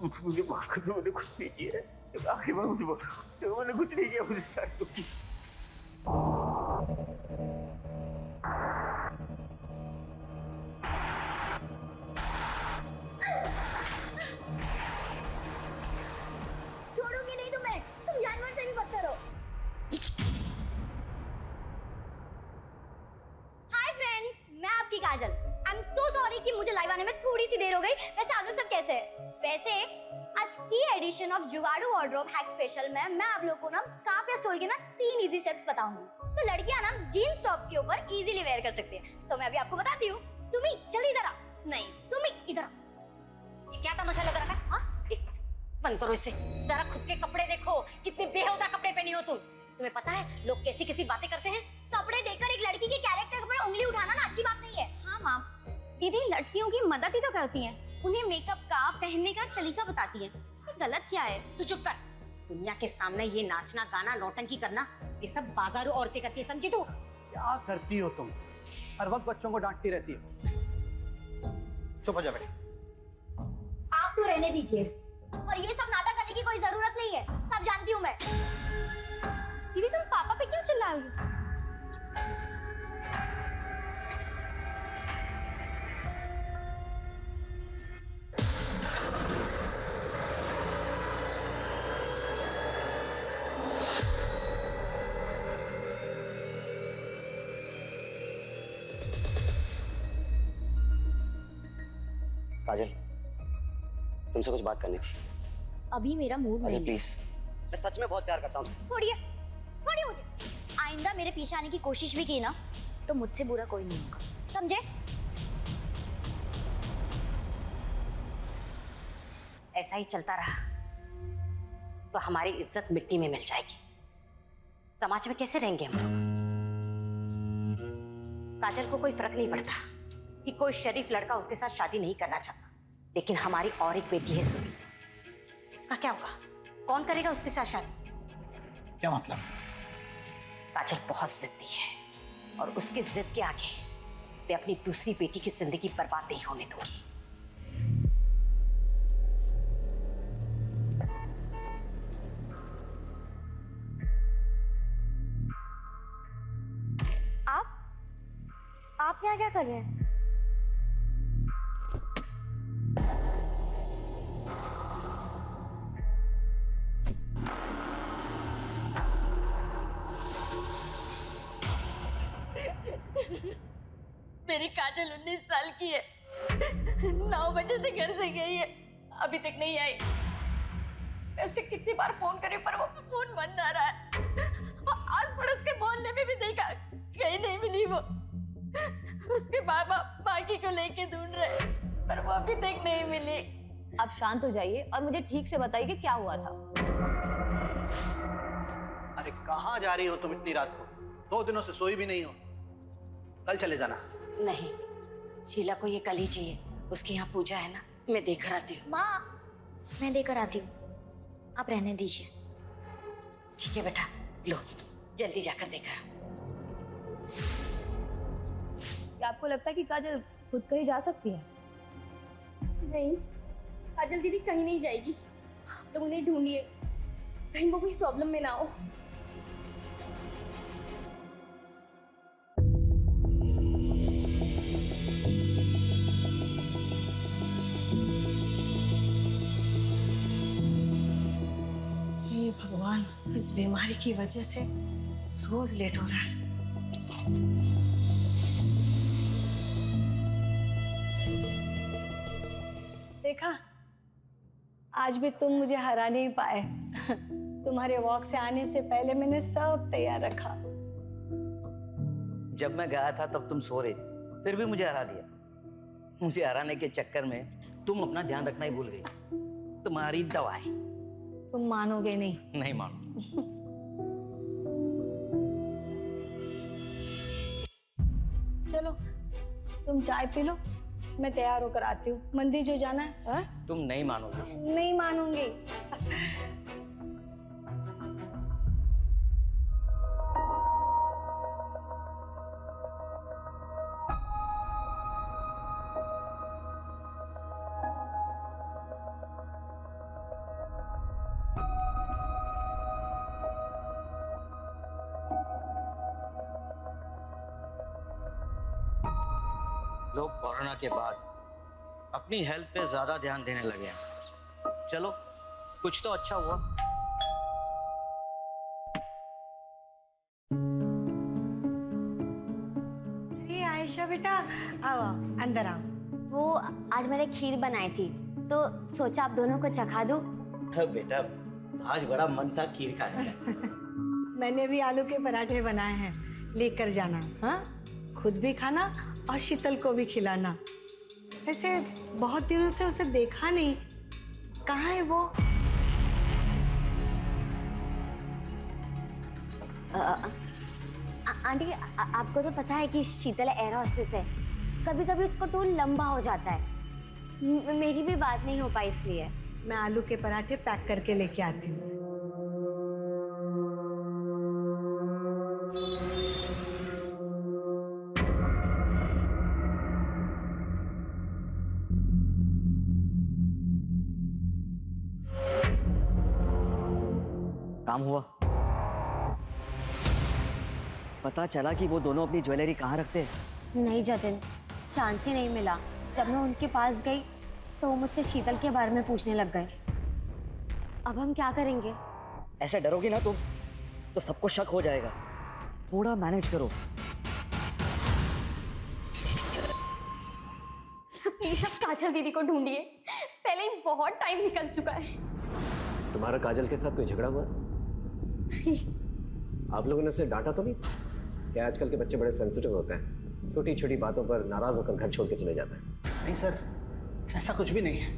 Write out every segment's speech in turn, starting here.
कुछ मुझे माफ कर दो, मैंने कुछ नहीं किया है। आखिरी बार मुझे बोलो, देखो मैंने कुछ नहीं किया, मुझे स्टार्ट की। छोड़ूंगी नहीं तुम्हें, तुम जानवर से भी बदतर हो। हाय फ्रेंड्स, मैं आपकी काजल। आई एम सो सॉरी कि मुझे लाइव आने में थोड़ी सी देर हो गई। वैसे आप लोग सब कैसे हैं? वैसे आज की एडिशन ऑफ जुगाड़ू वार्डरोब हैक स्पेशल में मैं आप लोगों को ना स्कार्फ या स्टोल के ना 3 इजी स्टेप्स बताऊंगी। तो लड़कियां ना जीन्स टॉप के ऊपर इजीली वेयर कर सकती हैं। सो मैं अभी आपको बताती हूँ। सुमी चल इधर आ। नहीं सुमी इधर आ। ये क्या तमाशा लग रहा है? हाँ, बंद करो इसे। जरा खुद के कपड़े देखो, कितने बेहुदा कपड़े पहनी हो तुम। तुम्हें पता है लोग कैसी कैसी बातें करते हैं? कपड़े देखकर एक लड़की के कैरेक्टर पर उंगली उठाना ना अच्छी बात नहीं है। हाँ माँ, दीदी लड़कियों की मदद ही तो करती हैं, उन्हें मेकअप का पहनने का सलीका बताती हैं। इसमें गलत क्या है? तू चुप कर। दुनिया के सामने ये नाचना गाना नौटंकी करना ये सब बाजारू औरतें करती है, समझी तू? क्या करती हो तुम? हर वक्त बच्चों को डांटती रहती हो। चुप हो जा बेटा। आप तो रहने दीजिए, और ये सब नाटक करने की कोई जरूरत नहीं है, सब जानती हूँ मैं। दीदी तुम पापा पे क्यों चिल्ला रही हो? काजल, तुमसे कुछ बात करनी थी। अभी मेरा मूड काजल नहीं। प्लीज, मैं सच में बहुत प्यार करता हूँ। छोड़िए छोड़िए मुझे। आइंदा मेरे पीछे आने की कोशिश भी की ना तो मुझसे बुरा कोई नहीं होगा, समझे? ऐसा ही चलता रहा तो हमारी इज्जत मिट्टी में मिल जाएगी। समाज में कैसे रहेंगे हम लोग? काजल को कोई फर्क नहीं पड़ता कि कोई शरीफ लड़का उसके साथ शादी नहीं करना चाहता, लेकिन हमारी और एक बेटी है सुमी। इसका क्या होगा? कौन करेगा उसके साथ शादी? क्या मतलब? काजल बहुत जिद्दी है और उसकी जिद के आगे मैं अपनी दूसरी बेटी की जिंदगी बर्बाद नहीं होने दूंगी। आप यहाँ क्या कर रहे हैं? मेरी काजल 19 साल की है, 9 बजे से घर से गई है, अभी तक नहीं आई। मैं उसे कितनी बार फोन करे पर वो फोन बंद आ रहा है। आस पड़ोस के मोहल्ले में भी देखा, कहीं नहीं मिली वो। उसके बाबा बाकी को लेके ढूंढ रहे पर वो अभी तक नहीं मिली। आप शांत हो जाइए और मुझे ठीक से बताइए कि क्या हुआ था। अरे कहाँ जा रही हो तुम इतनी रात को? 2 दिनों से सोई भी नहीं हो। कल चले जाना। नहीं, शीला को ये कल ही चाहिए। उसके यहाँ पूजा है ना, मैं देखकर आती हूँ। माँ मैं देकर आती हूँ, आप रहने दीजिए। ठीक है बेटा, लो जल्दी जाकर देकर आओ। क्या आपको लगता है कि काजल खुद कहीं जा सकती है? नहीं, काजल दीदी कहीं नहीं जाएगी। तो उन्हें ढूंढिए, कहीं वो कोई प्रॉब्लम में ना हो। हे भगवान, इस बीमारी की वजह से रोज लेट हो रहा है। देखा, आज भी तुम मुझे हरा नहीं पाए। तुम्हारे वॉक से आने से पहले मैंने सब तैयार रखा। जब मैं गया था तब तुम सो रहे थे, फिर भी मुझे हरा दिया। मुझे हराने के चक्कर में तुम अपना ध्यान रखना ही भूल गई। तुम्हारी दवाई। तुम मानोगे नहीं। नहीं मानो। चलो तुम चाय पी लो, मैं तैयार होकर आती हूँ। मंदिर जो जाना है। हा? तुम नहीं मानोगे। नहीं मानूंगी। लोग कोरोना के बाद अपनी हेल्थ पे ज्यादा ध्यान देने लगे हैं। चलो कुछ तो अच्छा हुआ। अरे आयशा बेटा, आओ अंदर आओ। वो आज मैंने खीर बनाई थी तो सोचा आप दोनों को चखा दूं। बेटा आज बड़ा मन था खीर खाने का। मैंने भी आलू के पराठे बनाए हैं, लेकर जाना। हाँ, खुद भी खाना और शीतल को भी खिलाना। वैसे बहुत दिनों से उसे देखा नहीं, कहाँ है वो? आंटी आपको तो पता है कि शीतल एयर होस्टेस है, कभी कभी उसको टूर लंबा हो जाता है। मेरी भी बात नहीं हो पाई इसलिए। मैं आलू के पराठे पैक करके लेके आती हूँ। काम हुआ? पता चला कि वो दोनों अपनी ज्वेलरी कहाँ रखते हैं? नहीं जतिन, चांस ही नहीं मिला। जब मैं उनके पास गई तो वो मुझसे शीतल के बारे में पूछने लग गए। अब हम क्या करेंगे? ऐसे डरोगी ना तुम तो सबको शक हो जाएगा। थोड़ा मैनेज करो। प्लीज अब काजल दीदी को ढूंढिए, पहले ही बहुत टाइम निकल चुका है। तुम्हारा काजल के साथ कोई झगड़ा हुआ था? आप लोगों ने उसे डांटा तो नहीं था? क्या आजकल के बच्चे बड़े सेंसिटिव होते हैं, छोटी छोटी बातों पर नाराज होकर घर छोड़ के चले जाते हैं। नहीं सर, ऐसा कुछ भी नहीं है।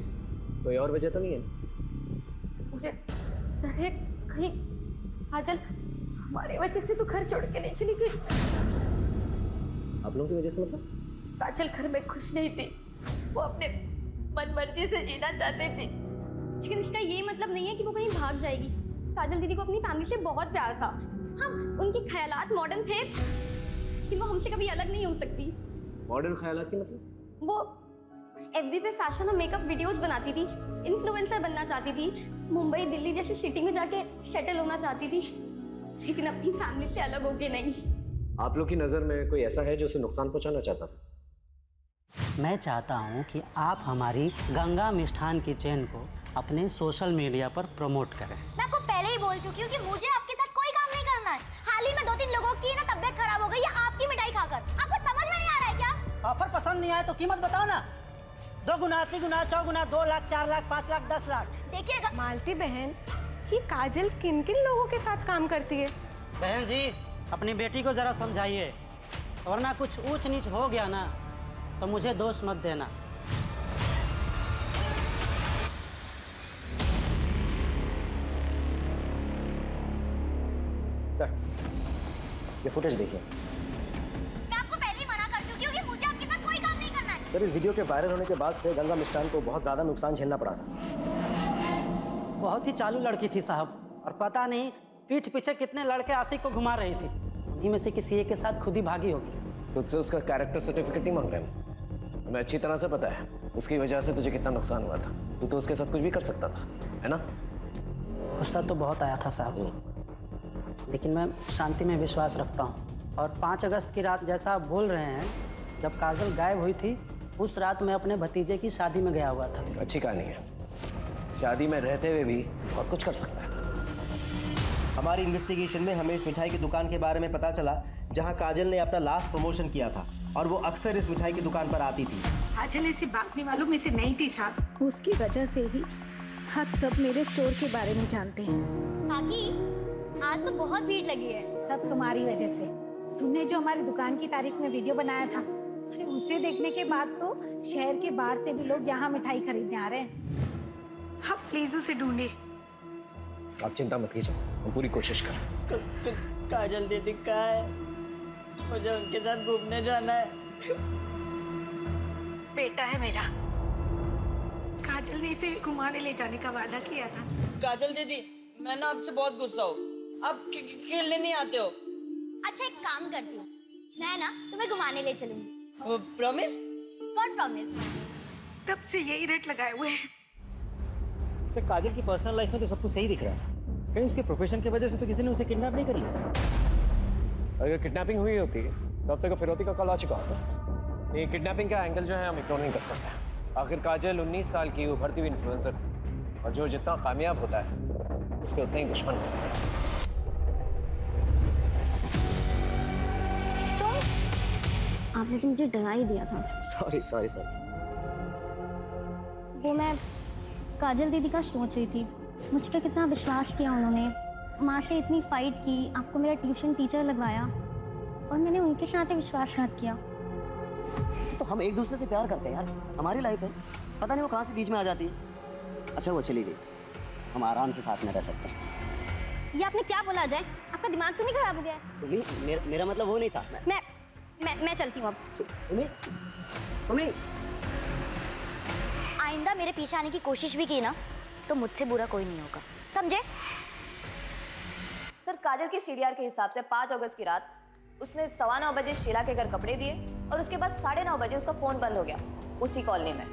कोई और वजह तो नहीं है? मुझे डर है कहीं काजल हमारी वजह से तो घर छोड़ के नहीं चली गई। आप लोगों की वजह से मतलब? काजल घर में खुश नहीं थी, वो अपने मन मर्जी से जीना चाहती थी। लेकिन इसका ये मतलब नहीं है कि वो कहीं भाग जाएगी। काजल दीदी को अपनी फैमिली से बहुत प्यार था। हाँ, उनके ख्यालात मॉडर्न थे कि वो हमसे कभी अलग नहीं हो सकती। मॉडर्न ख्यालात की मतलब? वो एफबी पे फैशन और मेकअप वीडियोस बनाती थी, इन्फ्लुएंसर बनना चाहती थी, मुंबई दिल्ली जैसी सिटी में जाके सेटल होना चाहती थी, लेकिन अपनी फैमिली से अलग होके नहीं। आप लोग की नजर में कोई ऐसा है जो उसे नुकसान पहुंचाना चाहता था? मैं चाहता हूं कि आप हमारी गंगा मिष्ठान की चेन को अपने सोशल मीडिया पर प्रमोट करें। मैं आपको पहले ही बोल चुकी हूँ कि मुझे आपके साथ कोई काम नहीं करना है। हाल ही में 2-3 लोगों की ना तबीयत खराब हो गई है आपकी मिठाई खाकर। आपको समझ में नहीं आ रहा है क्या? ऑफर पसंद नहीं आए तो कीमत बताओ ना। 2 गुना, 3 गुना, 4 गुना, 2 लाख, 4 लाख, 5 लाख, 10 लाख। देखिएगा मालती बहन, ये काजल किन किन लोगों के साथ काम करती है? बहन जी, अपनी बेटी को जरा समझाइए, वरना कुछ ऊंच नीच हो गया ना तो मुझे दोष मत देना। सर, ये फुटेज देखिए। मैं आपको पहले ही मना कर चुकी हूँ कि मुझे आपके साथ कोई काम नहीं करना है। सर, इस वीडियो के वायरल होने के बाद से गंगा मिष्ठान को बहुत ज्यादा नुकसान झेलना पड़ा था। बहुत ही चालू लड़की थी साहब, और पता नहीं पीठ पीछे कितने लड़के आशिक को घुमा रही थी। उन्हीं में से किसी एक के साथ खुद ही भागी होगी। तुझसे उसका कैरेक्टर सर्टिफिकेट नहीं मांग रहे हैं। हमें अच्छी तरह से पता है उसकी वजह से तुझे कितना नुकसान हुआ था। तू तो उसके साथ कुछ भी कर सकता था, है ना? गुस्सा तो बहुत आया था साहब, लेकिन मैं शांति में विश्वास रखता हूँ। और 5 अगस्त की रात जैसा आप बोल रहे हैं, जब काजल गायब हुई थी, उस रात मैं अपने भतीजे की शादी में गया हुआ था। अच्छी कहानी है। शादी में रहते हुए भी बहुत कुछ कर सकता है। हमारी इन्वेस्टिगेशन में हमें इस मिठाई की दुकान के बारे में पता चला जहां काजल ने अपना लास्ट प्रमोशन किया था, और वो अक्सर इस मिठाई की दुकान पर आती थी। काजल ऐसे भागने वालों में से नहीं थी साहब। उसकी वजह से ही हम सब मेरे स्टोर के बारे में जानते हैं। काकी, आज तो बहुत भीड़ लगी है। सब तुम्हारी वजह से। तुमने जो हमारी दुकान की तारीफ में वीडियो बनाया था, फिर उसे देखने के बाद तो शहर के बाहर से भी लोग यहाँ मिठाई खरीदने आ रहे हैं। आप प्लीज उसे ढूंढिए। आप चिंता मत कीजिए, हम पूरी कोशिश करें। काजल दीदी कहाँ है? मुझे उनके साथ घूमने जाना है। बेटा है मेरा। काजल ने इसे घुमाने ले जाने का वादा किया था। काजल दीदी, मैं ना आपसे बहुत गुस्सा हूँ। आप खेलने नहीं आते हो। अच्छा, एक काम करती हूँ, मैं ना तुम्हें घुमाने ले चलूंगी। प्रॉमिस? God promise. तब से यही रट लगाए हुए हैं। सर, काजल की पर्सनल लाइफ में तो सब कुछ सही दिख रहा है। कहीं उसके प्रोफेशन की वजह से तो किसी ने उसे किडनैप नहीं कर लिया? अगर किडनैपिंग हुई होती तो अब तक फिरौती का कॉल आ चुका होता। ये किडनैपिंग का एंगल जो है हम इग्नोर नहीं कर सकते। आखिर काजल 19 साल की उभरती हुई इन्फ्लुएंसर थी, और जो जितना कामयाब होता है उसके उतने ही दुश्मन होते हैं। आपने तो मुझे डरा ही दिया था। Sorry sorry sorry. वो मैं काजल दीदी का सोच रही थी, मुझ पर कितना विश्वास किया उन्होंने, माँ से इतनी फाइट की, आपको मेरा ट्यूशन टीचर लगवाया और मैंने उनके साथ ही विश्वासघात किया। तो हम एक दूसरे से प्यार करते हैं यार, हमारी लाइफ है, पता नहीं वो कहाँ से बीच में आ जाती है। अच्छा वो चली गई, हम आराम से साथ में रह सकते हैं। ये आपने क्या बोला अजय? आपका दिमाग तो नहीं खराब हो गया है? सुमी, मेरा मतलब वो नहीं था। मैं चलती हूँ अब। सुमी, सुमी। आइंदा मेरे पीछे आने की कोशिश भी की ना तो मुझसे बुरा कोई नहीं होगा, समझे? सर काजल के सीडीआर के हिसाब से 5 अगस्त की रात उसने 9:15 बजे शीला के घर कपड़े दिए और उसके बाद 9:30 बजे उसका फोन बंद हो गया उसी कॉलोनी में।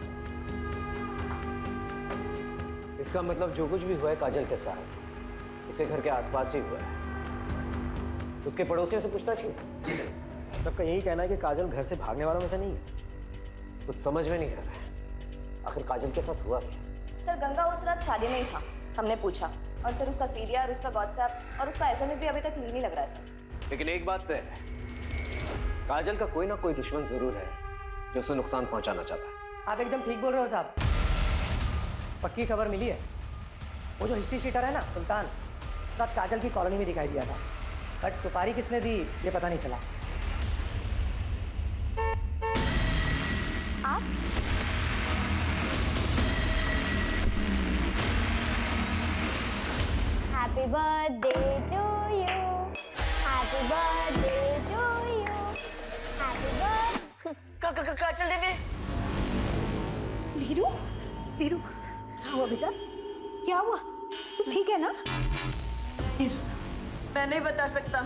इसका मतलब जो कुछ भी हुआ है काजल के साथ उसके घर के आसपास ही हुआ है। उसके पड़ोसियों से पूछना चाहिए। जी सर। सबका यही कहना है कि काजल घर से भागने वालों में से नहीं है। कुछ समझ में नहीं आ रहा है, आखिर काजल के साथ हुआ क्या? सर गंगा उस रात शादी में ही था, हमने पूछा, और सर उसका सीडीआर, उसका व्हाट्सएप और उसका एसएमएस भी अभी तक क्लीन ही लग रहा है सर। लेकिन एक बात तय है, काजल का कोई ना कोई दुश्मन जरूर है जो उसे नुकसान पहुंचाना चाहता है। आप एकदम ठीक बोल रहे हो साहब, पक्की खबर मिली है। वो जो हिस्ट्री शीटर है ना सुल्तान, साथ काजल की कॉलोनी में दिखाई दिया था, बट सुपारी किसने दी ये पता नहीं चला। आप happy birthday to you, happy birthday to you, happy birthday. Kajal दीदी। धीरू, धीरू क्या हुआ बेटा? क्या हुआ? तू ठीक है ना? मैं नहीं बता सकता,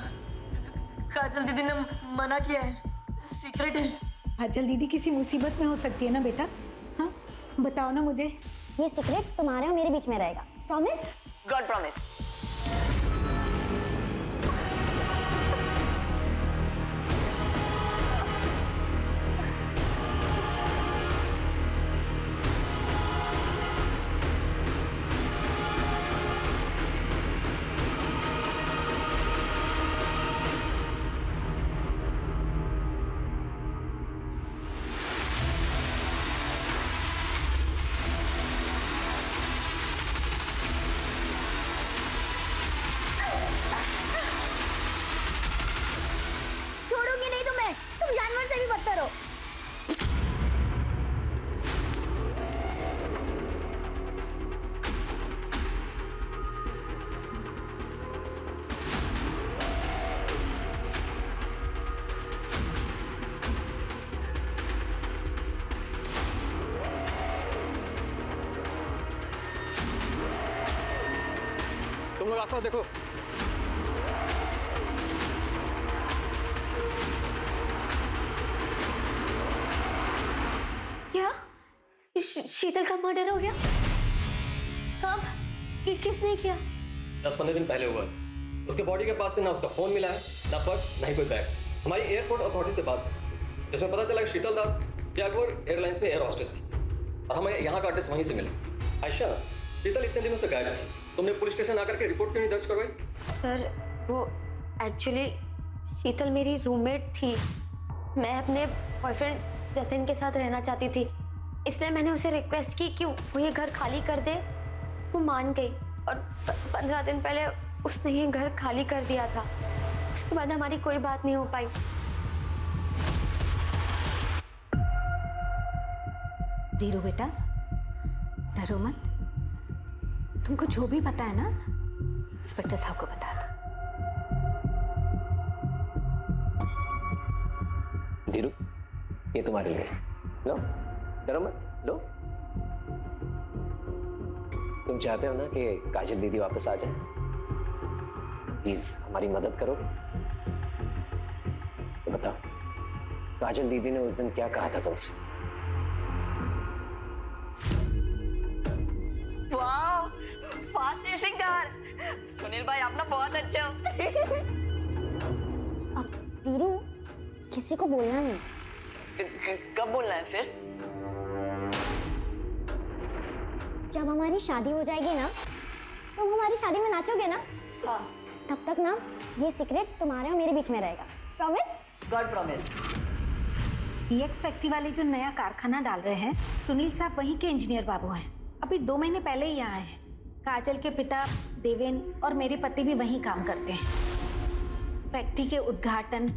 काजल दीदी ने मना किया है, सीक्रेट है। काजल दीदी किसी मुसीबत में हो सकती है ना बेटा? हाँ बताओ ना मुझे। ये सीक्रेट तुम्हारे और मेरे बीच में रहेगा, प्रॉमिस? God promise. छोड़ूंगी नहीं तुम्हें, तुम जानवर से भी बदतर हो। तुम लोग आसपास देखो। क्या शीतल का मर्डर हो गया? कब? किसने किया? 10-15 दिन पहले हुआ। उसके बॉडी के पास से ना उसका फोन मिला है, ना पर्स, ना ही कोई बैग। हमारी एयरपोर्ट अथॉरिटी से बात हुई, जिसमें पता चला कि शीतल दास जैगुआर एयरलाइंस में एयर हॉस्टेस थी और हमें यहाँ का एड्रेस वहीं से मिला। आयशा, शीतल इतने दिनों से गायब थी, तुमने पुलिस स्टेशन आकर के रिपोर्ट क्यों नहीं दर्ज करवाई? सर वो एक्चुअली शीतल मेरी रूममेट थी, मैं अपने बॉयफ्रेंड जतिन के साथ रहना चाहती थी, इसलिए मैंने उसे रिक्वेस्ट की कि वो ये घर खाली कर दे। वो मान गई और 15 दिन पहले उसने ये घर खाली कर दिया था। उसके बाद हमारी कोई बात नहीं हो पाई। धीरू बेटा डरो मत, तुमको जो भी पता है ना इंस्पेक्टर साहब को बता दो। धीरू, ये तुम्हारे लिए, लो, डरो मत, लो। तुम चाहते हो ना कि काजल दीदी वापस आ जाए? प्लीज हमारी मदद करो। तो बताओ, काजल दीदी ने उस दिन क्या कहा था तुमसे? वाह, फास्ट रेसिंग कार। सुनील भाई आप ना बहुत अच्छे हो। धीरू, किसी को बोलना नहीं, कब बोलना है फिर? जब हमारी शादी हो जाएगी ना, तुम हमारी शादी में नाचोगे ना? हाँ। तब तक ना ये सीक्रेट तुम्हारे और मेरे बीच में रहेगा। Promise? God promise. EX factory वाले जो नया कारखाना डाल रहे हैं, सुनील साहब वहीं के इंजीनियर बाबू हैं। अभी 2 महीने पहले ही यहाँ आए हैं। काजल के पिता देवेन और मेरे पति भी वहीं काम करते हैं। फैक्ट्री के उद्घाटन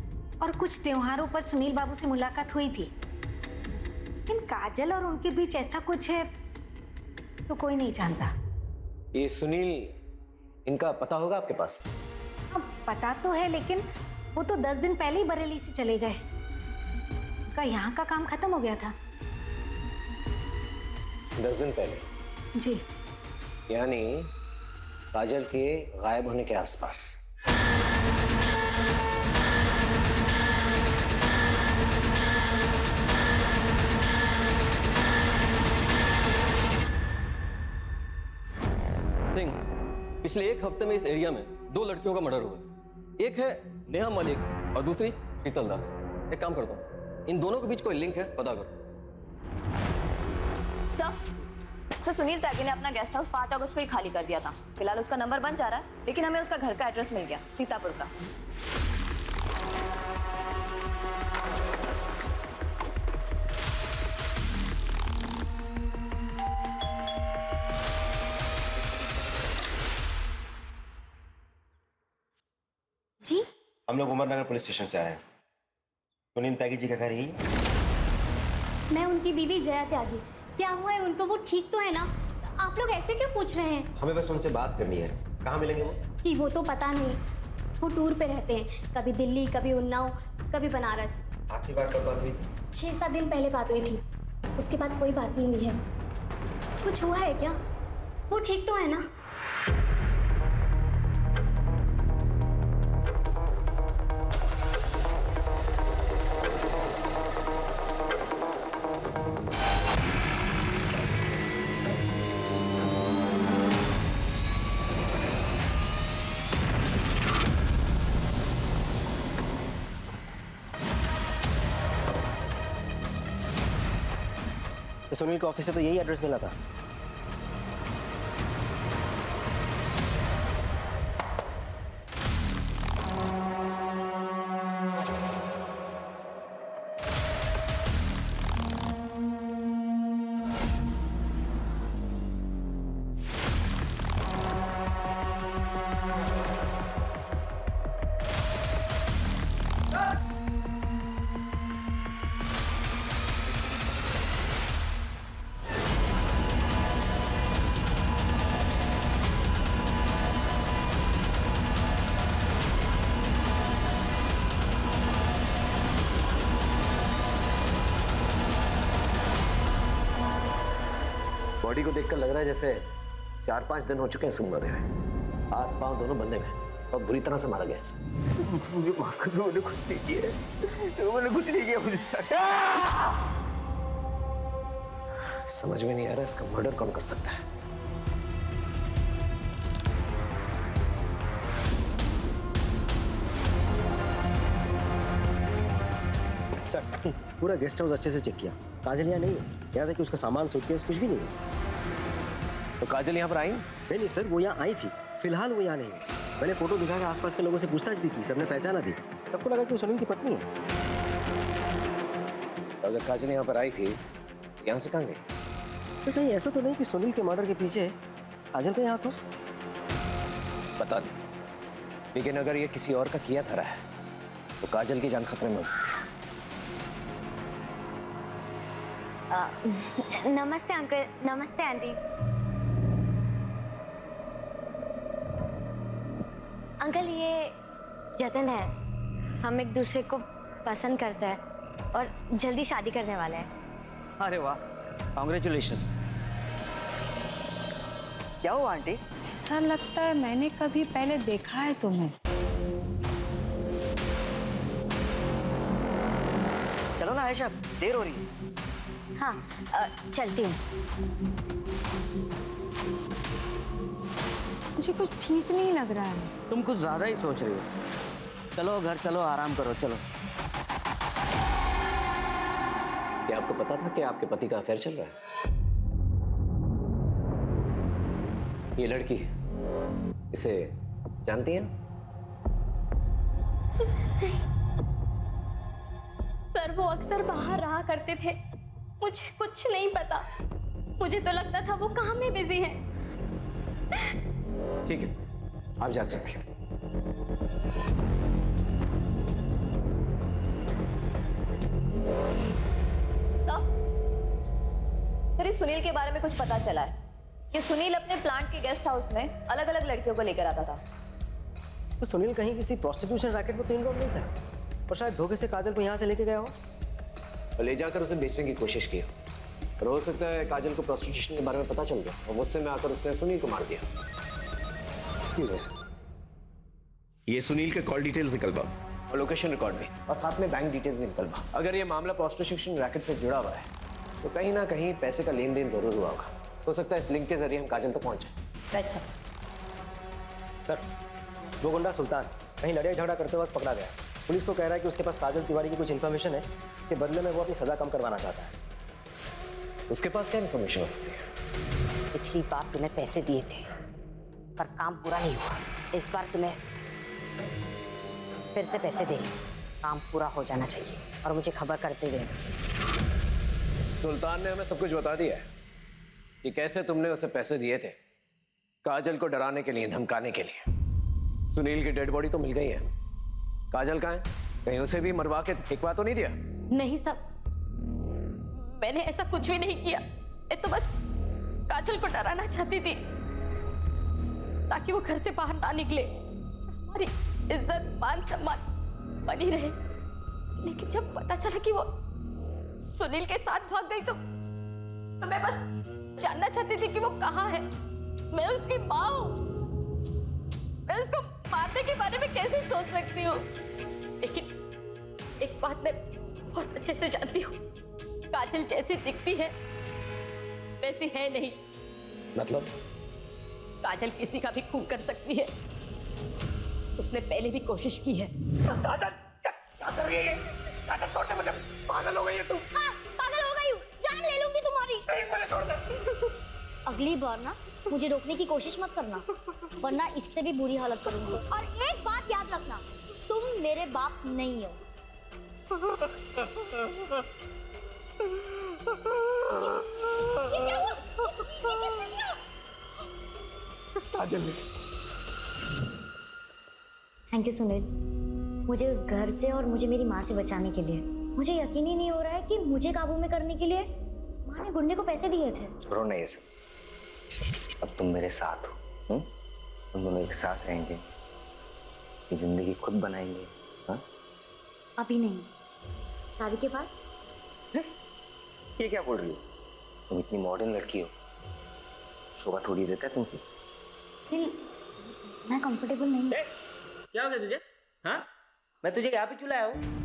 और कुछ त्योहारों पर सुनील बाबू से मुलाकात हुई थी, लेकिन काजल और उनके बीच ऐसा कुछ है तो कोई नहीं जानता। ये सुनील, इनका पता होगा आपके पास? अब पता तो है, लेकिन वो तो 10 दिन पहले ही बरेली से चले गए। का यहाँ का काम खत्म हो गया था। 10 दिन पहले? जी। यानी काजल के गायब होने के आसपास। सिंह, पिछले 1 हफ्ते में इस एरिया में 2 लड़कियों का मर्डर हुआ है। एक है नेहा मलिक और दूसरी शीतल दास। एक काम करता हूँ, इन दोनों के बीच कोई लिंक है, पता करो। सर, सुनील त्यागी ने अपना गेस्ट हाउस 5 अगस्त को ही खाली कर दिया था। फिलहाल उसका नंबर बन जा रहा है, लेकिन हमें उसका घर का एड्रेस मिल गया, सीतापुर का। जी? हम लोग उमरनगर पुलिस स्टेशन से आए हैं। सुनील त्यागी जी का घर यही है? मैं उनकी बीवी जया त्यागी। क्या हुआ है उनको? वो ठीक तो है ना? आप लोग ऐसे क्यों पूछ रहे हैं? हमें बस उनसे बात करनी है। कहाँ मिलेंगे वो? जी वो तो पता नहीं, वो टूर पे रहते हैं, कभी दिल्ली, कभी उन्नाव, कभी बनारस। आखिरी बार कब बात हुई? 6-7 दिन पहले बात हुई थी, उसके बाद कोई बात नहीं हुई है। कुछ हुआ है क्या? वो ठीक तो है ना? सुनील के ऑफिस से तो यही एड्रेस मिला था। बॉडी को देखकर लग रहा है जैसे 4-5 दिन हो चुके हैं इसको मरे हुए। हाथ पांव दोनों बंधे हुए और बुरी तरह से मारा गया है। मुझे माफ कर दो, मैंने कुछ नहीं किया। मैंने कुछ नहीं किया मुझे। समझ में नहीं आ रहा इसका मर्डर कौन कर सकता है। सर, पूरा गेस्ट हाउस अच्छे से चेक किया, काजल यहाँ नहीं है। यहाँ था कि उसका सामान, सूटकेस कुछ भी नहीं है। तो काजल यहाँ पर आई? नहीं सर, वो यहाँ आई थी, फिलहाल वो यहाँ नहीं है। मैंने फोटो दिखा के आसपास के लोगों से पूछताछ भी की, सबने पहचाना भी। सबको लगा कि वो सुनील की पत्नी है। अगर काजल यहाँ पर आई थी, यहाँ से कहाँ गई? सर कहीं ऐसा तो नहीं कि सुनील के मर्डर के पीछे काजल का यहाँ तो? पता नहीं, लेकिन अगर ये किसी और का किया था रहा है तो काजल की जान खतरे में हो सकती है। नमस्ते अंकल। नमस्ते आंटी। अंकल ये जतन है, हम एक दूसरे को पसंद करते हैं और जल्दी शादी करने वाले हैं। अरे वाह, कांग्रेचुलेशंस। क्या हुआ आंटी? ऐसा लगता है मैंने कभी पहले देखा है तुम्हें। चलो ना आयशा, देर हो रही है। हाँ चलती हूँ। मुझे कुछ ठीक नहीं लग रहा है। तुम कुछ ज्यादा ही सोच रही हो। चलो घर चलो, आराम करो, चलो। क्या आपको पता था कि आपके पति का अफेयर चल रहा है? ये लड़की इसे जानती हैं? सर, वो अक्सर बाहर रहा करते थे, मुझे कुछ नहीं पता। मुझे तो लगता था वो काम में बिजी हैं। ठीक है, आप जा सकती हैं। सर, इस सुनील के बारे में कुछ पता चला है कि सुनील अपने प्लांट के गेस्ट हाउस में अलग अलग लड़कियों को लेकर आता था। तो सुनील कहीं किसी प्रोस्टिट्यूशन रैकेट में तो इन्वॉल्व नहीं था और शायद धोखे से काजल को यहाँ से लेके गया हो और ले जाकर उसे बेचने की कोशिश की। और हो सकता है काजल को प्रोस्टिट्यूशन के बारे में पता चल गया और गुस्से में आकर उसने सुनील को मार दिया। क्यों वैसे? ये सुनील के कॉल डिटेल्स निकल पाओ और लोकेशन रिकॉर्ड भी, और साथ में बैंक डिटेल्स भी निकल पाओ। अगर ये मामला प्रोस्टिट्यूशन रैकेट से जुड़ा हुआ है तो कहीं ना कहीं पैसे का लेन देन जरूर हुआ होगा। हो सकता है इस लिंक के जरिए हम काजल तक पहुंचे। अच्छा सर, वो गुंडा सुल्तान कहीं लड़ाई झगड़ा करते वक्त पकड़ा गया। पुलिस को कह रहा है कि उसके पास काजल तिवारी की कुछ इन्फॉर्मेशन है, इसके बदले में वो अपनी सजा कम करवाना चाहता है। उसके पास क्या इन्फॉर्मेशन हो सकती है? पिछली बार तुम्हें पैसे दिए थे पर काम पूरा नहीं हुआ, इस बार तुम्हें फिर से पैसे दे रही हूं। काम पूरा हो जाना चाहिए और मुझे खबर करते गए। सुल्तान ने हमें सब कुछ बता दिया है कि कैसे तुमने उसे पैसे दिए थे काजल को डराने के लिए, धमकाने के लिए। सुनील की डेड बॉडी तो मिल गई है, काजल कहाँ है? कहीं उसे भी मरवा के फेंकवा तो नहीं दिया? नहीं सर, मैंने ऐसा कुछ भी नहीं किया। मैं तो बस काजल को डराना चाहती थी ताकि वो घर से बाहर ना निकले, हमारी इज्जत मान सम्मान बनी रहे। लेकिन जब पता चला कि वो सुनील के साथ भाग गई तो मैं बस जानना चाहती थी कि वो कहाँ है। मैं उसकी माँ हूँ, मैं उसको मारने के बारे में कैसे सोच सकती हूँ? लेकिन एक बात मैं बहुत अच्छे से जानती हूँ, काजल जैसी दिखती है वैसी है नहीं। मतलब? काजल किसी का भी खून कर सकती है, उसने पहले भी कोशिश की है। क्या कर रही है ये? काजल छोड़ दे मुझे, पागल हो गई है तू। हाँ, पागल हो गई हूँ, जान ले लूंगी तुम्हारी। मुझे छोड़ दे। अगली बार ना मुझे रोकने की कोशिश मत करना, वरना इससे भी बुरी हालत करूंगी। और एक बात याद रखना, तुम मेरे बाप नहीं हो। ये क्या हुआ? ये किसने किया? काजल ने। थैंक यू सुनील, मुझे उस घर से और मुझे मेरी माँ से बचाने के लिए। मुझे यकीन ही नहीं हो रहा है कि मुझे काबू में करने के लिए माँ ने गुंडे को पैसे दिए थे। छोड़ो ना ये सब, अब तुम मेरे साथ हो, तुम दोनों एक साथ रहेंगे, ये जिंदगी खुद बनाएंगे। हाँ? अभी नहीं, शादी के बाद। ये क्या बोल रही हो? तुम इतनी मॉडर्न लड़की हो, शोभा थोड़ी देता है तुमसे। दिल, मैं कंफर्टेबल नहीं। क्या हो गया तुझे? हाँ, मैं तुझे यहाँ पे क्यों लाया हूँ?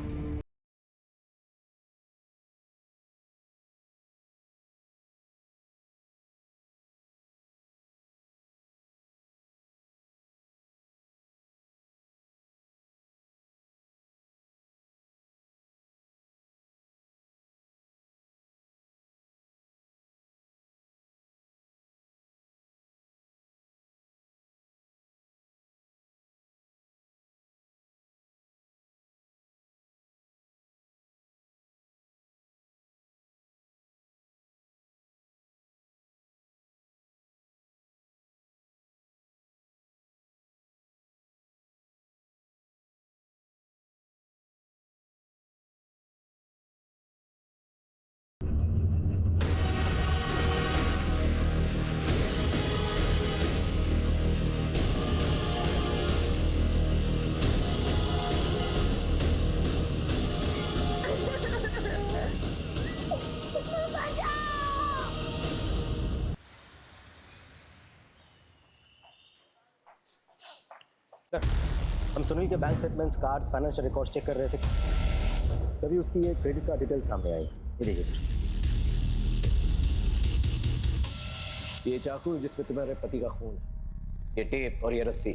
सर, हम सुनील के bank statements, cards, financial records check कर रहे थे, तभी उसकी ये क्रेडिट कार्ड डिटेल सामने आई। ये देखिए सर, ये चाकू जिस पे तुम्हारे पति का खून है, ये टेप और ये रस्सी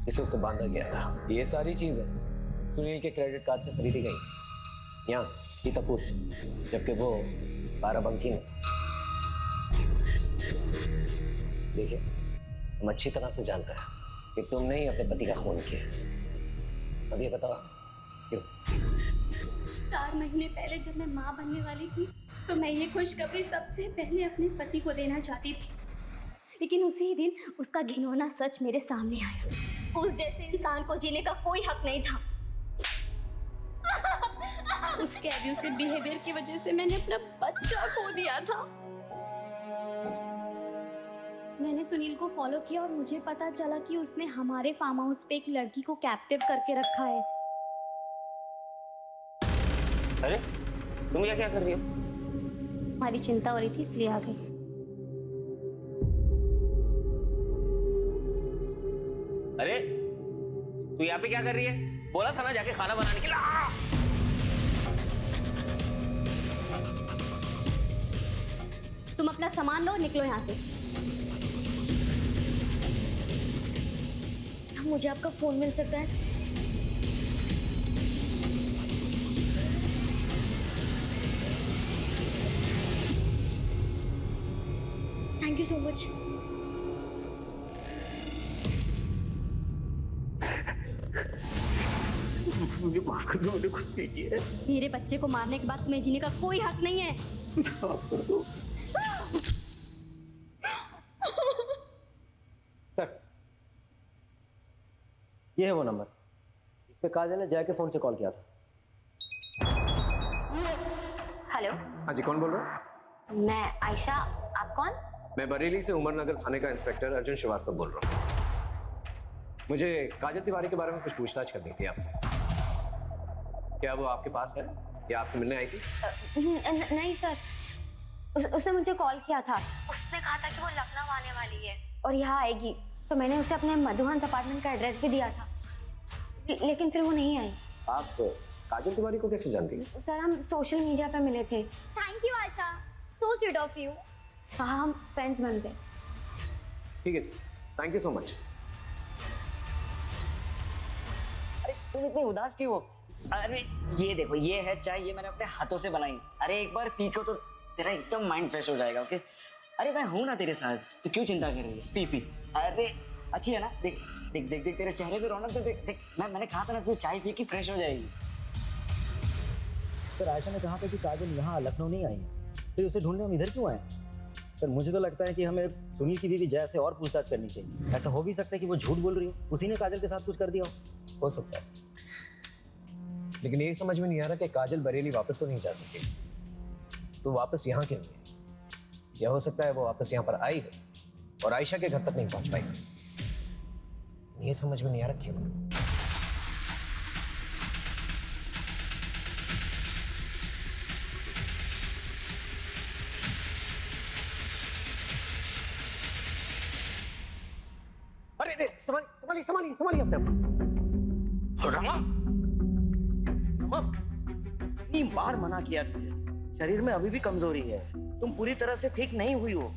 जिसे उसे बांधा गया था, ये सारी चीजें सुनील के क्रेडिट कार्ड से खरीदी गई। यहाँ सीतापुर से, जबकि वो बाराबंकी में। देखिए, हम अच्छी तरह से जानते हैं कि तुमने ही अपने पति का खून किया। अब ये बताओ क्यों? 4 महीने पहले जब मैं माँ बनने वाली थी तो मैं ये खुशखबरी सबसे पहले अपने पति को देना चाहती थी, लेकिन उसी दिन उसका घिनौना सच मेरे सामने आया। उस जैसे इंसान को जीने का कोई हक नहीं था। उसके अब्यूसिव बिहेवियर की वजह से मैंने अपना बच्चा खो दिया था। मैंने सुनील को फॉलो किया और मुझे पता चला कि उसने हमारे फार्म हाउस पे एक लड़की को कैप्टिव करके रखा है। अरे तुम क्या कर रही हो? हमारी चिंता हो रही थी इसलिए आ गई। अरे तू यहाँ पे क्या कर रही है? बोला था ना जाके खाना बनाने के लिए। तुम अपना सामान लो और निकलो यहाँ से। मुझे आपका फोन मिल सकता है? Thank you so much. मुझे माफ कर दो, मैंने कुछ नहीं किया। मेरे बच्चे को मारने के बाद तुम्हें जीने का कोई हक नहीं है। माफ कर दो। सर, ये है वो नंबर, इस पे काजल ने जय के फोन से कॉल किया था। हेलो, हाँ जी, कौन बोल रहा है? मैं आयशा। आप कौन? मैं बरेली से उमरनगर थाने का इंस्पेक्टर अर्जुन श्रीवास्तव बोल रहा हूँ। मुझे काजल तिवारी के बारे में कुछ पूछताछ करनी थी आपसे। क्या वो आपके पास है या आपसे मिलने आई थी? नहीं सर, उसने मुझे कॉल किया था। उसने कहा था कि वो लखनऊ आने वाली है और यहाँ आएगी, तो मैंने उसे अपने मधुहंस अपार्टमेंट का एड्रेस भी दिया था, लेकिन फिर वो नहीं आई। आप काजल तिवारी को कैसे जानती हैं? सर, हम सोशल मीडिया पे मिले थे। Thank you Asha, so sweet of you. हाँ, हम फ्रेंड्स बन गए। ठीक है, थैंक यू सो मच। अरे तुम इतनी उदास क्यों हो? अरे ये देखो, ये है चाय, ये मैंने अपने हाथों से बनाई। अरे एक बार पी को तो तेरा एकदम माइंड फ्रेश हो जाएगा। ओके? अरे मैं हूं ना तेरे साथ, तो क्यों चिंता कर रही है? P P. अरे अच्छी है ना? देख देख देख देख, तेरे चेहरे पे रौनक तो देख देख। मैंने कहा था ना, तू चाय पी के फ्रेश हो जाएगी। सर, आयशा ने कहा था कि काजल यहाँ लखनऊ नहीं आई है, फिर उसे ढूंढने हम इधर क्यों आए? सर, मुझे तो लगता है कि हमें सुनील की बीवी जय से और पूछताछ करनी चाहिए। ऐसा हो भी सकता है कि वो झूठ बोल रही हो, उसी ने काजल के साथ कुछ कर दिया हो सकता है। लेकिन ये समझ में नहीं आ रहा कि काजल बरेली वापस तो नहीं जा सकती, तो वापस यहाँ क्यों नहीं है? यह हो सकता है वो वापस यहाँ पर आई हो और आयशा के घर तक नहीं पहुंच पाई। ये समझ में नहीं आ रहा क्यों। अरे संभालिए संभालिए संभालिए अपने आप। रमा, रमा, इतनी बार मना किया तुझे, शरीर में अभी भी कमजोरी है, तुम पूरी तरह से ठीक नहीं हुई हो।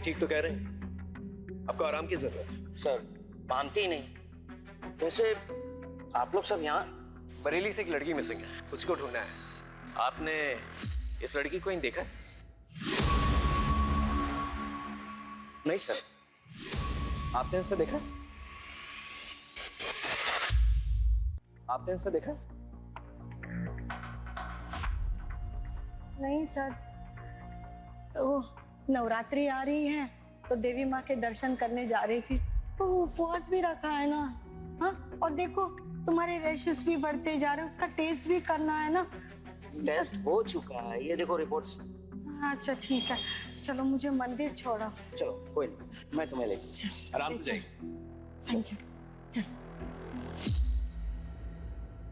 ठीक तो कह रहे हैं, आपको आराम की जरूरत है। सर, मानती ही नहीं। वैसे आप लोग सब यहाँ? बरेली से एक लड़की मिसिंग है, उसको ढूंढना है। आपने इस लड़की को ही देखा है? नहीं सर। आपने इसे देखा? आपने इसे देखा? नहीं सर, तो नवरात्रि आ रही है तो देवी माँ के दर्शन करने जा रही थी, तो उपवास भी रखा है ना। हाँ, और देखो तुम्हारे रैशेस भी बढ़ते जा रहे हैं, उसका टेस्ट भी करना है ना। टेस्ट हो चुका है, ये देखो रिपोर्ट्स। अच्छा ठीक है, चलो मुझे मंदिर छोड़ो। चलो कोई नहीं, मैं तुम्हें ले चलूं। आराम से जाइए। Thank you. चल।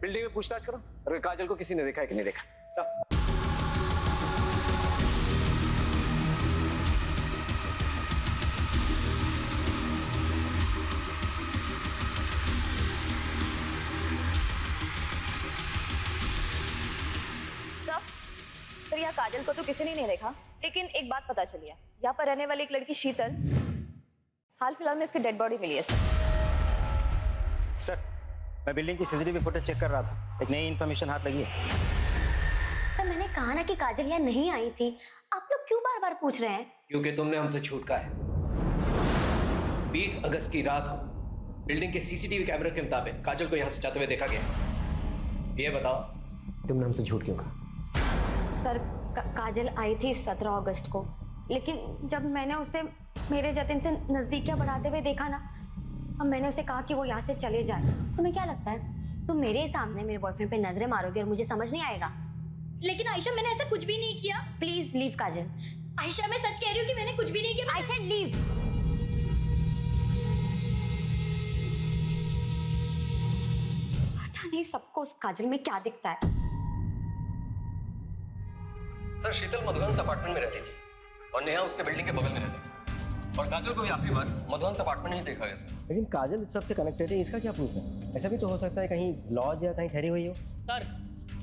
बिल्डिंग में पूछताछ करो, अगर काजल को किसी ने देखा है कि नहीं देखा। सब सर, यहाँ काजल को तो किसी ने नहीं देखा, लेकिन एक बात पता चली है, यहाँ पर रहने वाली एक लड़की शीतल, हाल फिलहाल में इसकी डेड बॉडी मिली है सर, मैं बिल्डिंग की सीसीटीवी फुटेज चेक कर रहा था, एक नई इन्फॉर्मेशन हाथ लगी है। मैंने कहा ना कि काजल यहाँ नहीं आई थी, आप लोग क्यों बार बार पूछ रहे हैं? क्योंकि तुमने हमसे झूठ कहा है। 20 अगस्त की रात को बिल्डिंग के सीसीटीवी कैमरे के मुताबिक काजल को यहाँ से जाते हुए देखा गया। ये बताओ तुमने हमसे झूठ क्यों कहा? सर काजल आई थी 17 अगस्त को, लेकिन जब मैंने उसे मेरे जतिन से नजदीकियां बढ़ाते हुए देखा ना, अब मैंने उसे कहा कि वो यहाँ से चले जाए। तुम्हें क्या लगता है तुम मेरे सामने मेरे बॉयफ्रेंड पे नजरें मारोगे और मुझे समझ नहीं आएगा? लेकिन आयशा मैंने ऐसा कुछ भी नहीं किया। प्लीज लीव काजल। आयशा मैं सच कह रही हूँ कि मैंने कुछ भी नहीं किया। I said leave. पता नहीं सबको उस काजल में क्या दिखता है। सर शीतल मधुवंस अपार्टमेंट में रहती थी और नेहा उसके बिल्डिंग के बगल में रहती थी, और काजल को भी आखिरी बार मधुवंस अपार्टमेंट में ही देखा गया था। लेकिन काजल इस सबसे कनेक्टेड है, इसका क्या प्रूफ है? ऐसा भी तो हो सकता है कहीं लॉज या कहीं ठहरी हुई हो। सर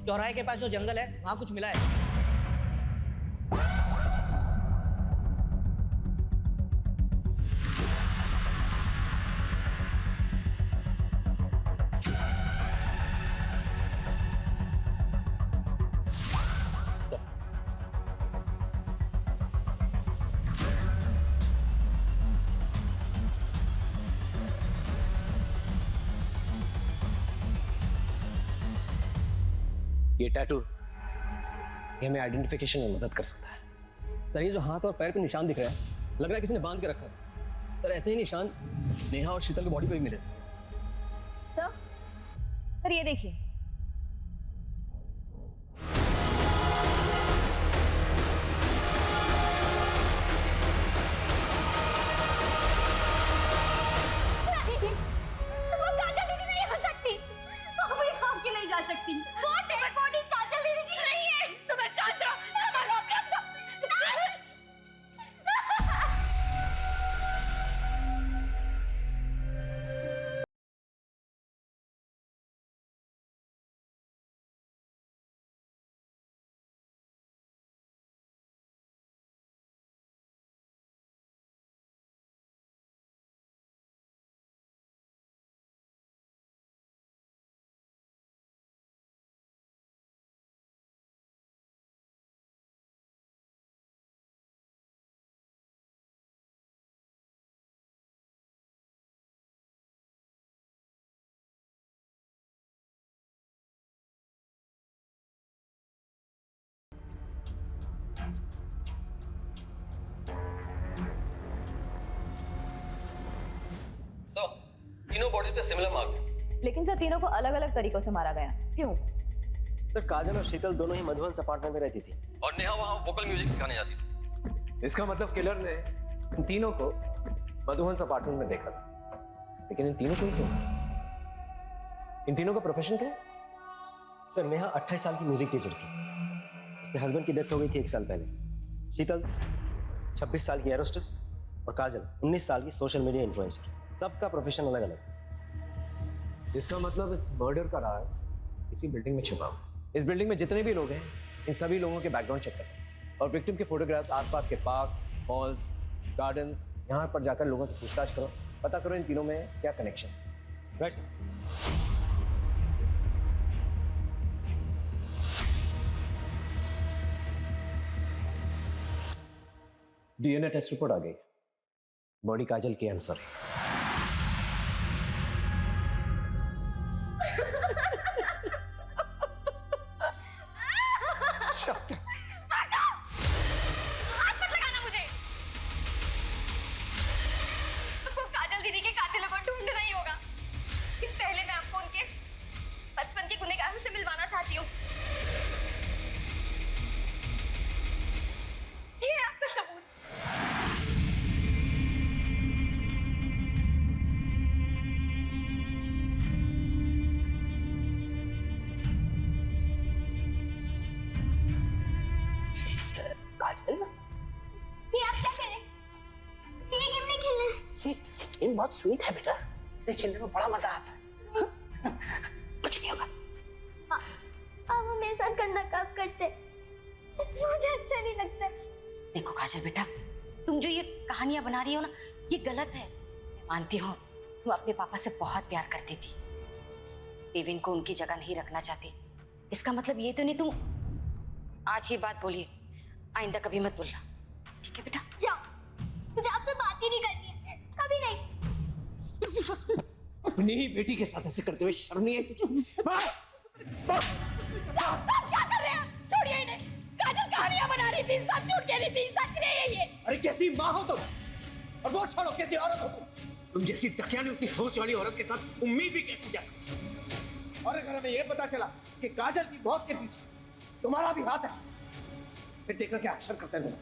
चौराहे के पास जो जंगल है वहाँ कुछ मिला है। ये टैटू ये हमें आइडेंटिफिकेशन में मदद कर सकता है। सर ये जो हाथ और पैर पे निशान दिख रहा है, लग रहा है किसी ने बांध के रखा है। सर ऐसे ही निशान नेहा और शीतल की बॉडी पे भी मिले। सर ये देखिए, वो काजल दीदी नहीं हो सकती। वो भी सौंप के नहीं जा सकती। वो डेड बॉडी काजल दीदी की नहीं है। सुबह चांद्रा हमारा अपना सर तीनों बॉडी पे सिमिलर मार्क है, लेकिन सर तीनों को अलग अलग तरीकों से मारा गया। क्यों? सर काजल और शीतल दोनों ही मधुवंस अपार्टमेंट में रहती थी और नेहा वहाँ वोकल म्यूजिक सिखाने जाती थी। इसका मतलब किलर ने इन तीनों को मधुवंस अपार्टमेंट में देखा था। लेकिन इन तीनों को ही क्यों? इन तीनों का प्रोफेशन क्या है? सर नेहा 28 साल की म्यूजिक टीचर थी, उसके हस्बैंड की डेथ हो गई थी 1 साल पहले। शीतल 26 साल की एरोस्टेस और काजल 19 साल की सोशल मीडिया इन्फ्लुएंसर। सबका प्रोफेशन अलग अलग। इसका मतलब इस मर्डर का राज इसी बिल्डिंग में छुपा हुआ। इस बिल्डिंग में जितने भी लोग हैं इन सभी लोगों के बैकग्राउंड चेक करें और विक्टिम के फोटोग्राफ्स आसपास के पार्क्स, मॉल्स, गार्डन्स यहाँ पर जाकर लोगों से पूछताछ करो, पता करो इन तीनों में क्या कनेक्शन है। Right sir. DNA test report आ गई। बॉडी काजल की। I am sorry. हाथ मत लगाना मुझे। तुमको काजल दीदी के कातिलों को ढूंढना ही होगा। लेकिन पहले मैं आपको उनके बचपन के गुनहगारों से मिलवाना चाहती हूँ। ये है आपका सबूत। ये आप क्या कर रहे हैं? ये गेम नहीं खेलना है। ये गेम बहुत स्वीट है बेटा, इसे खेलने में बड़ा मजा आता है। कुछ नहीं होगा। आप वो मेरे साथ गंदा काम करते, मुझे अच्छा नहीं लगता। देखो काजल बेटा, तुम जो ये कहानियां बना रही हो ना, ये गलत है। मैं मानती हूँ तुम अपने पापा से बहुत प्यार करती थी, देवेन को उनकी जगह नहीं रखना चाहती। इसका मतलब ये तो नहीं तुम आज ये बात बोलिए, आइंदा कभी मत बोलना, ठीक है बेटा? जाओ, मुझे आपसे बात ही नहीं करनी है, कभी नहीं। अपनी ही बेटी के साथ ऐसे करते हुए शर्म नहीं आई तुझे? साहब क्या कर रहे हैं? छोड़िए इन्हें। काजल कहानियां बना रही थी, सब झूठ कह रही थी, सच नहीं है ये। अरे कैसी माँ हो तुम, और वो छोड़ो कैसी औरत हो तुम जैसी दकियानी उसी सोच वाली औरत के साथ उम्मीद भी कैसी जा सकती? और अगर हमें यह पता चला कि काजल की मौत के पीछे तुम्हारा भी हाथ है, फिर देखना क्या अक्षर करते हैं तुम।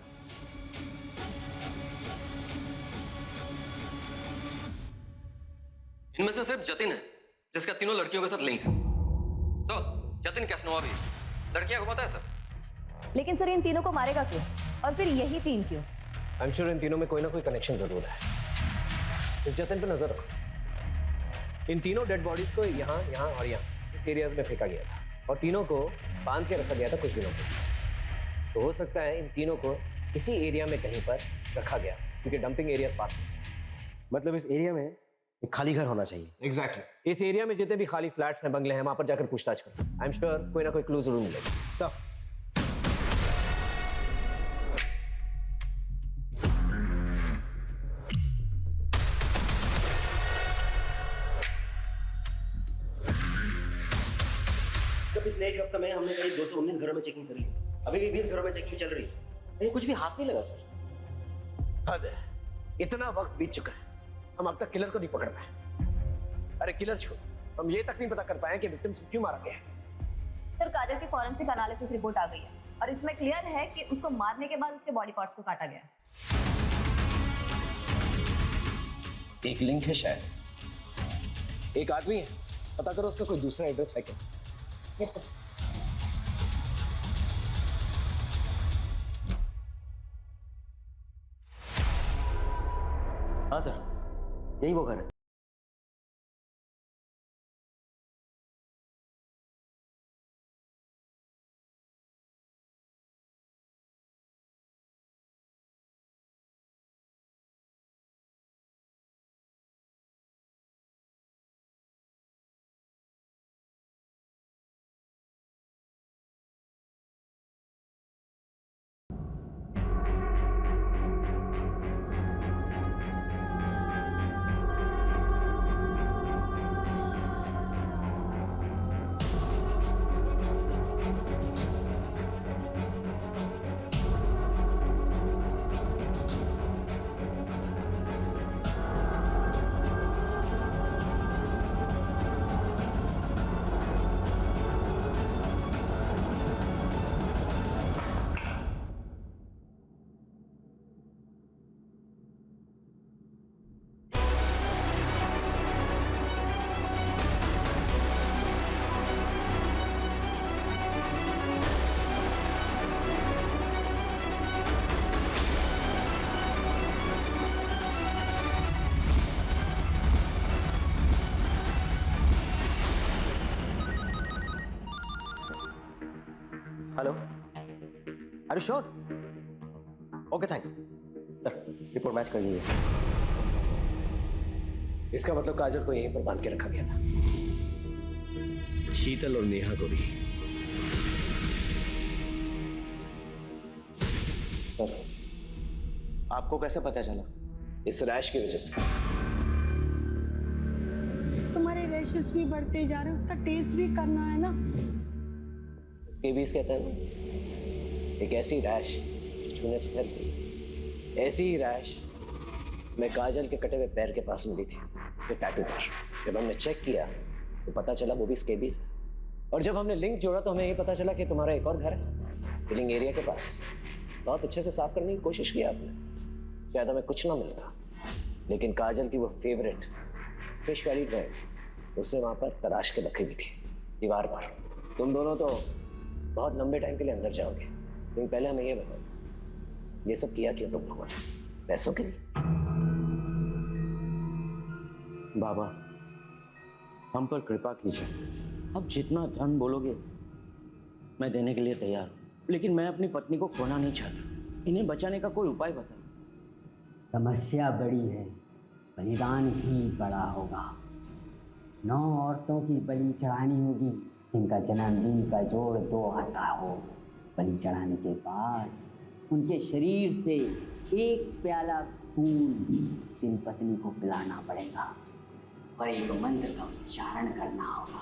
इनमें से सिर्फ जतिन है जिसका तीनों लड़कियों के साथ लिंक है। सर, जतिन कैसनोवा भी लड़कियां घुमाता है सर। लेकिन सर इन तीनों को मारेगा क्यों? और फिर यही तीन क्यों? आई एम श्योर इन तीनों में कोई ना कोई कनेक्शन जरूर है। इस जतिन पे नजर रखो। इन तीनों डेड बॉडीज को यहाँ यहाँ और यहाँ इस एरिया में फेंका गया था और तीनों को बांध के रखा गया था कुछ दिनों के लिए। तो हो सकता है इन तीनों को इसी एरिया में कहीं पर रखा गया क्योंकि डंपिंग एरिया पास है। मतलब इस एरिया में एक खाली घर होना चाहिए। एग्जैक्टली इस एरिया में जितने भी खाली फ्लैट्स हैं, बंगले हैं, वहां पर जाकर पूछताछ करो। आई एम श्योर कोई ना कोई क्लू जरूर मिलेगा। सर सब पिछले एक हफ्ते में हमने करीब 219 घरों में चेकिंग करी। अभी भी 20 घरों में चेकिंग चल रही है। कहीं कुछ भी हाथ नहीं लगा सर। हद है, इतना वक्त बीत चुका है, हम अब तक किलर को नहीं पकड़ पाए। अरे किलर छोड़, हम ये तक नहीं पता कर पाए कि विक्टिम को क्यों मारा गया है। सर काजल की फॉरेंसिक एनालिसिस रिपोर्ट आ गई है और इसमें क्लियर है कि उसको मारने के बाद उसके बॉडी पार्ट्स को काटा गया। एक लिंक है शायद, एक आदमी है, पता करो उसका कोई दूसरा एड्रेस है क्या। Yes sir. हाँ सर, यही वो घर है। Hello, are you sure? Okay thanks sir, report match कर दीजिए। इसका मतलब काजल को यहीं पर बांध के रखा गया था। शीतल और नेहा को भी। सर, आपको कैसे पता चला? इस रैश की वजह से। तुम्हारे रैशेस भी बढ़ते जा रहे हैं, उसका टेस्ट भी करना है ना। स्केबीज कहते हैं ना, एक ऐसी रैश जो छूने से फैलती है। ऐसी ही रैश मैं काजल के कटे हुए पैर के पास मिली थी, ये टैटू पर। जब हमने चेक किया तो पता चला वो भी स्केबीज है। और जब हमने लिंक जोड़ा तो हमें ये पता चला कि तुम्हारा एक और घर है बिलिंग एरिया के पास। बहुत अच्छे से साफ करने की कोशिश की आपने, शायद हमें कुछ ना मिलता, लेकिन काजल की वो फेवरेट फिश वाली ड्राइव उससे वहाँ पर तराश के रखी हुई थी दीवार पर। तुम दोनों तो बहुत लंबे टाइम के लिए अंदर जाओगे, लेकिन पहले हमें ये बताओ, ये सब किया क्यों तुम लोगों ने? पैसों के लिए? बाबा, हम पर कृपा कीजिए। अब जितना धन बोलोगे मैं देने के लिए तैयार हूँ, लेकिन मैं अपनी पत्नी को खोना नहीं चाहता। इन्हें बचाने का कोई उपाय बताओ। समस्या बड़ी है, बलिदान ही बड़ा होगा। 9 औरतों की बलि चढ़ानी होगी जिनका जन्मदिन का जोड़ 2 आता हो। बलि चढ़ाने के बाद उनके शरीर से एक प्याला खून तेरी पत्नी को पिलाना पड़ेगा और एक मंत्र का उच्चारण करना होगा।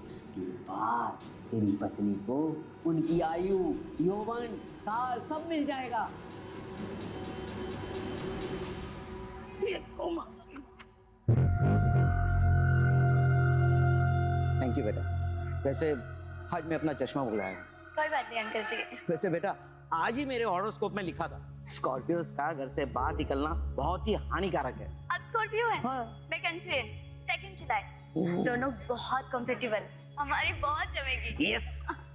उसके बाद तेरी पत्नी को उनकी आयु, यौवन, काल सब मिल जाएगा। थैंक यू बेटा। वैसे आज मैं अपना चश्मा भुलाया। कोई बात नहीं अंकल जी। वैसे बेटा आज ही मेरे हॉरोस्कोप में लिखा था स्कॉर्पियोस का घर से बाहर निकलना बहुत ही हानिकारक है। आप स्कॉर्पियो हैं? मैं कैंसर, 2 जुलाई। दोनों बहुत कंपेटेबल, हमारी बहुत जमेगी। यस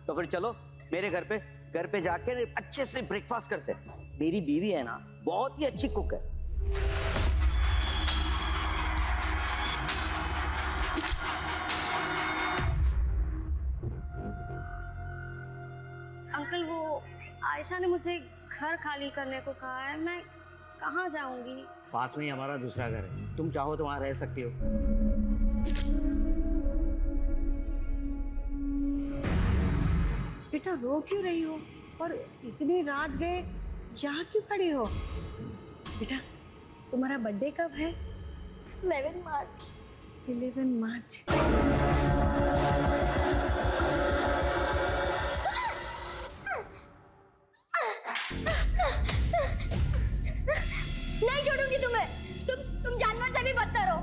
तो फिर चलो मेरे घर पे जाके अच्छे से ब्रेकफास्ट करते हैं। मेरी बीवी है ना बहुत ही अच्छी कुक है। अंकल वो आयशा ने मुझे घर खाली करने को कहा है, मैं कहाँ जाऊंगी? पास में ही हमारा दूसरा घर है, तुम चाहो तो वहां रह सकती हो। बेटा रो क्यों रही हो और इतनी रात गए यहाँ क्यों खड़ी हो? बेटा तुम्हारा बर्थडे कब है? 11 मार्च। 11 मार्च। नहीं छोड़ूंगी तुम्हें, तुम जानवर से भी बदतर हो।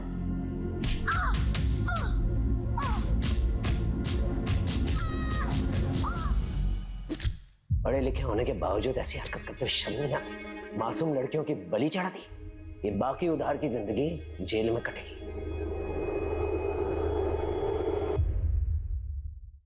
पढ़े लिखे होने के बावजूद ऐसी हरकत करते हुए शर्म नहीं आती? मासूम लड़कियों की बलि चढ़ाती। ये बाकी उधार की जिंदगी जेल में कटेगी।